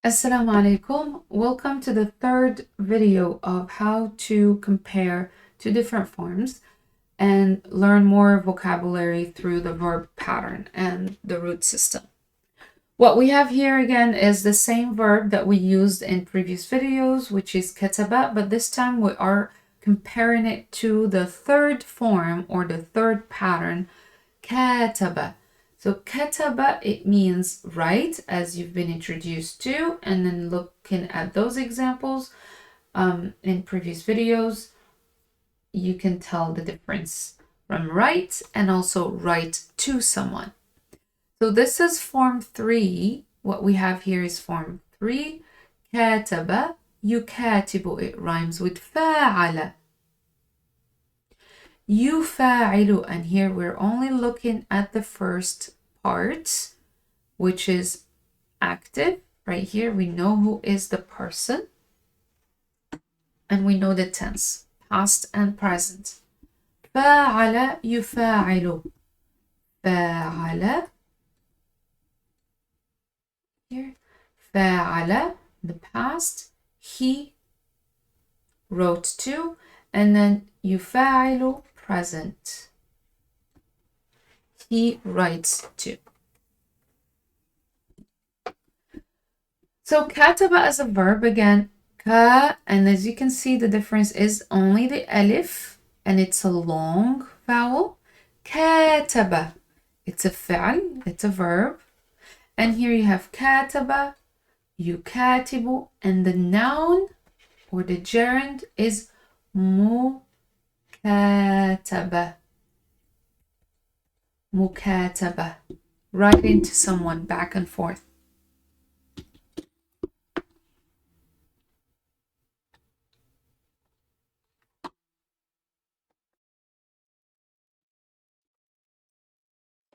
Assalamu alaikum. Welcome to the third video of how to compare two different forms and learn more vocabulary through the verb pattern and the root system. What we have here again is the same verb that we used in previous videos, which is kataba, but this time we are comparing it to the third form or the third pattern, kataba. So kataba, it means write, as you've been introduced to, and then looking at those examples in previous videos, you can tell the difference from write and also write to someone. So this is form 3. What we have here is form 3. كاتب يكاتب. It rhymes with فاعل. يفاعل. And here we're only looking at the first part, which is active. Right here we know who is the person. And we know the tense, past and present. فاعل يفاعل. فاعل. Here, فاعل, the past, he wrote to, and then يفاعل, present. He writes to. So kataba as a verb again, ka, and as you can see, the difference is only the alif, and it's a long vowel. Kataba, it's a fi'l, it's a verb. And here you have kataba, yukatibu, and the noun or the gerund is mukataba. Mukataba, writing to someone back and forth.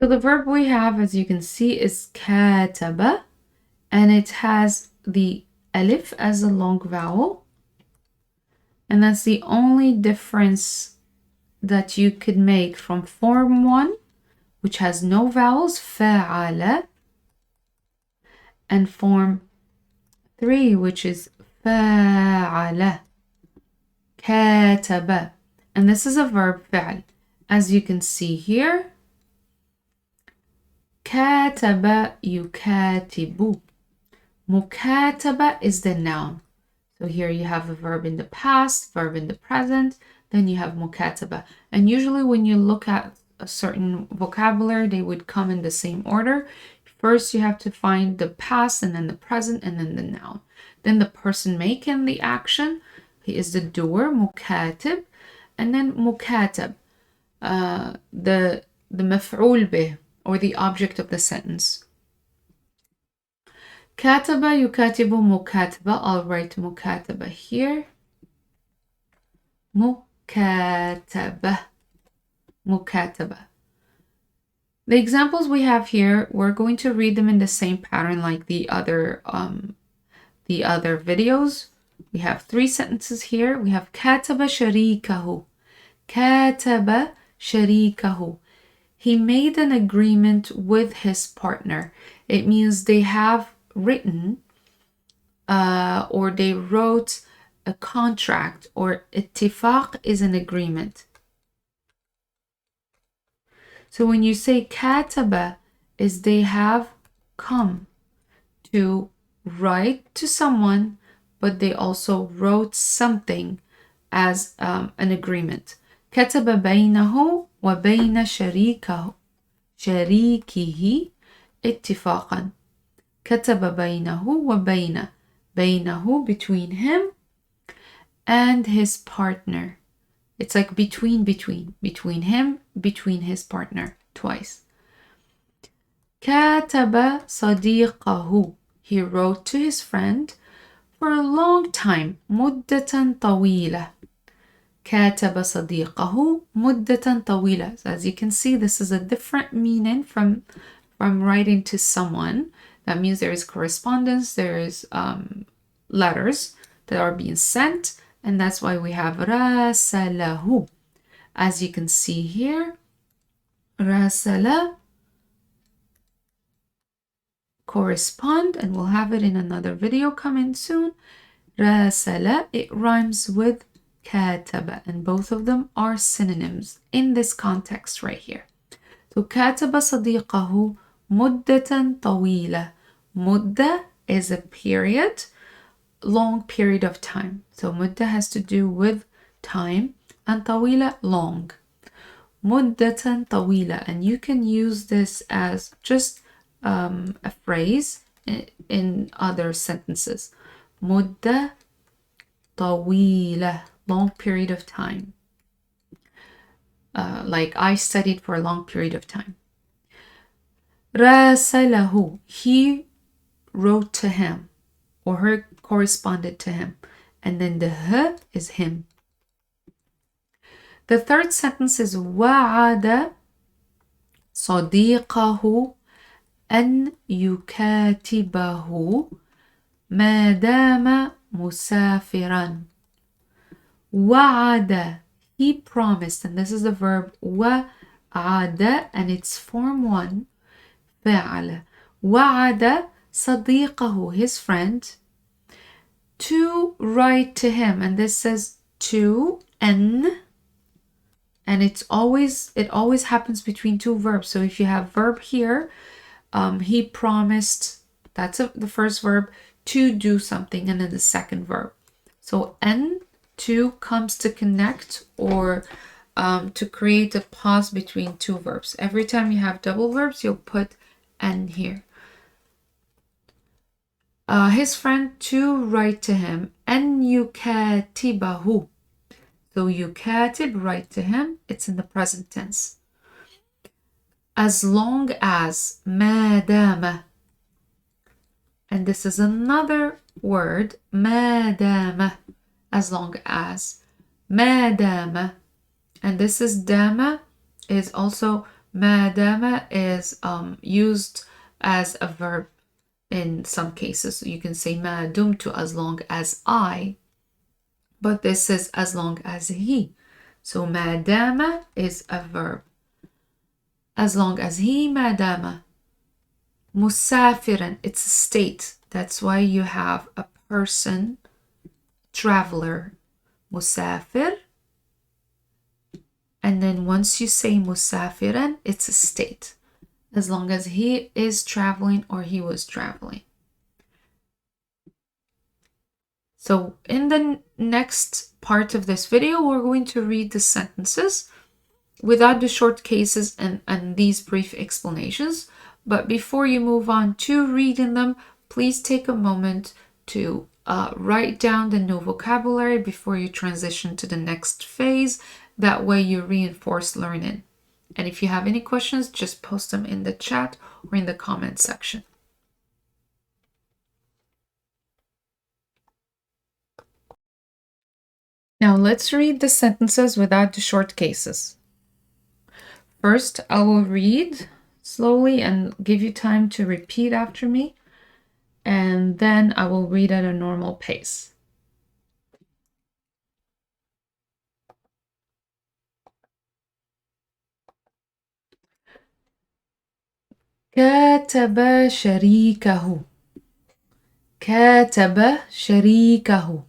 So the verb we have, as you can see, is kataba, and it has the alif as a long vowel. And that's the only difference that you could make from form 1, which has no vowels, fa'ala, and form 3, which is fa'ala, kataba. And this is a verb fi'l. As you can see here, kataba yukatibu. Mukataba is the noun. So here you have a verb in the past, verb in the present, then you have mukataba. And usually when you look at a certain vocabulary, they would come in the same order. First, you have to find the past and then the present and then the noun. Then the person making the action, he is the doer, mukatib, and then mukatab, the maf'ul bih, or the object of the sentence. Kataba yukatibu mukataba. I'll write mukataba here. Mukataba. Mukataba. The examples we have here, we're going to read them in the same pattern like the other videos. We have 3 sentences here. We have kataba sharikahu. Kataba sharikahu. He made an agreement with his partner. It means they have written or they wrote a contract, or ittifaq is an agreement. So when you say kataba, is they have come to write to someone, but they also wrote something as an agreement. كتب بينه وبين شريكه اتفاقا. كتب بينه وبين. بينه, between him and his partner. It's like between him, between his partner, twice. كتب صديقه. He wrote to his friend for a long time. مدة طويلة. كتب صديقه مدة طويلة. So as you can see, this is a different meaning from writing to someone. That means there is correspondence, there is letters that are being sent, and that's why we have راسله. As you can see here, راسل correspond, and we'll have it in another video coming soon. راسل, it rhymes with كاتب, and both of them are synonyms in this context right here. So كاتب صديقه مدة طويلة. مدة is a period, long period of time. So مدة has to do with time, and طويلة, long. مدة طويلة, and you can use this as just a phrase in other sentences. مدة طويلة, long period of time. Like I studied for a long period of time. راسله, he wrote to him, or her corresponded to him. And then the h is him. The third sentence is وعد صديقه أن يكاتبه ما دام مسافرا. وعد, he promised, and this is the verb وعد, and it's form 1, فعل. وعد صديقه, his friend, to write to him, and this says to, and it always happens between two verbs. So if you have verb here, he promised, that's the first verb, to do something, and then the second verb. So n, to, comes to connect or to create a pause between two verbs. Every time you have double verbs, you'll put n here. His friend, to write to him, أن يكاتبه. So يكاتب, write to him, it's in the present tense. As long as, ما دام, and this is another word, ما دام, as long as, ما دام, and this is دام, is also, ما دام is used as a verb in some cases. So you can say ما دمت, as long as I, but this is as long as he. So ما دام is a verb. As long as he, ما دام. مسافرا, it's a state. That's why you have a person, traveler, مسافر. And then once you say مسافرا, it's a state. As long as he is traveling or he was traveling. So in the next part of this video, we're going to read the sentences without the short cases and these brief explanations. But before you move on to reading them, please take a moment to write down the new vocabulary before you transition to the next phase. That way you reinforce learning. And if you have any questions, just post them in the chat or in the comment section. Now let's read the sentences without the short cases. First, I will read slowly and give you time to repeat after me, and then I will read at a normal pace. كاتب شريكه. كاتب شريكه.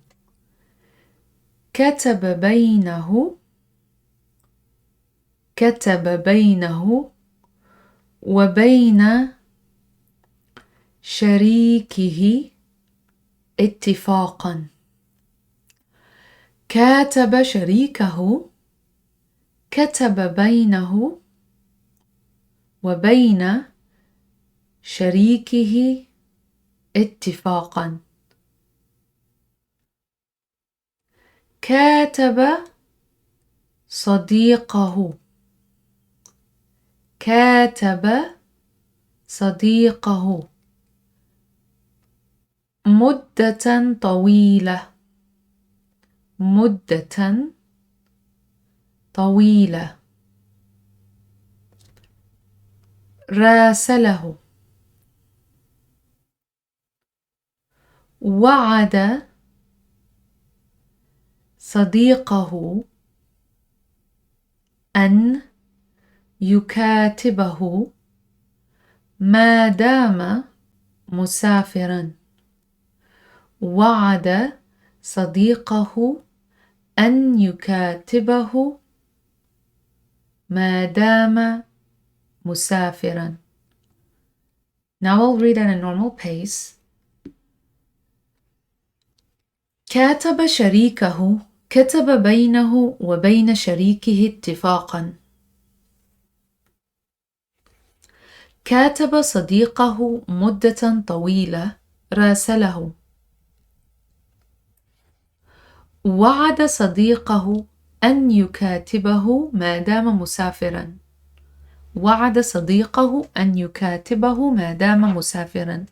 كتب بينه. كتب بينه وبين شريكه اتفاقا. كاتب شريكه. كتب بينه وبين شريكه اتفاقا. كاتب صديقه. كاتب صديقه مدة طويلة. مدة طويلة. راسله. وعد صديقه أن يكاتبه ما دام مسافرا. وعد صديقه أن يكاتبه ما دام مسافرا. Now I'll read at a normal pace. كاتب شريكه كتب بينه وبين شريكه اتفاقا. كاتب صديقه مدة طويلة راسله. وعد صديقه أن يكاتبه ما دام مسافرا. وعد صديقه أن يكاتبه ما دام مسافرا.